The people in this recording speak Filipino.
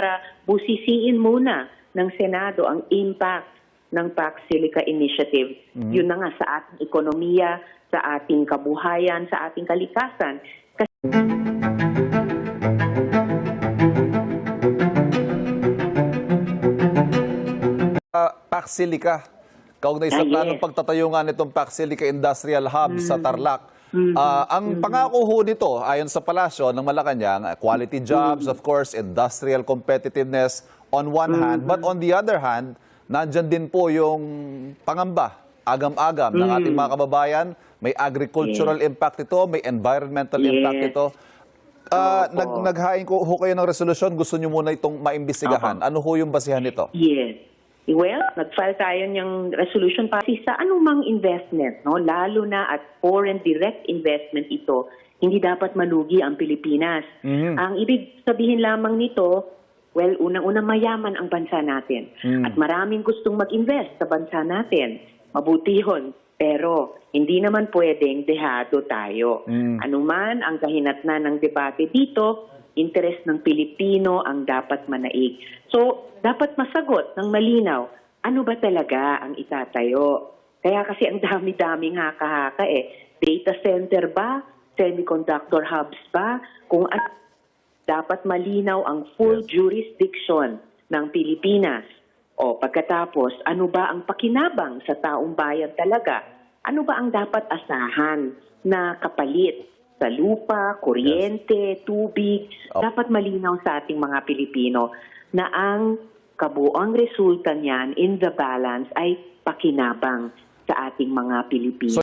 para busisiin muna ng Senado ang impact ng Pax Silica Initiative. Yun na nga sa ating ekonomiya, sa ating kabuhayan, sa ating kalikasan. Pax Silica, kaugnay sa planong pagtatayo nga nitong Pax Silica Industrial Hub sa Tarlac. Ang pangako ho nito, ayon sa palasyo ng Malacanang, quality jobs, of course, industrial competitiveness on one hand, but on the other hand, nandyan din po yung pangamba, agam-agam ng ating mga kababayan. May agricultural impact ito, may environmental impact ito. Naghain ko ho kayo ng resolusyon, gusto nyo muna itong maimbestigahan. Ano ho yung basihan nito? Yes. Well, nag-file tayo ng resolution para sa anumang investment, no? Lalo na at foreign direct investment ito, hindi dapat malugi ang Pilipinas. Ang ibig sabihin lamang nito, well, unang-unang mayaman ang bansa natin. At maraming gustong mag-invest sa bansa natin. Mabuti yun. Pero hindi naman pwedeng dehado tayo. Anuman ang kahinatnan ng debate dito, interes ng Pilipino ang dapat manaig. So, dapat masagot ng malinaw, ano ba talaga ang itatayo? Kaya kasi ang dami-daming haka-haka Data center ba? Semiconductor hubs ba? Kung dapat malinaw ang full jurisdiction ng Pilipinas. O pagkatapos, ano ba ang pakinabang sa taong bayan talaga? Ano ba ang dapat asahan na kapalit sa lupa, kuryente, tubig? Dapat malinaw sa ating mga Pilipino na ang kabuoang resulta niyan in the balance ay pakinabang sa ating mga Pilipino.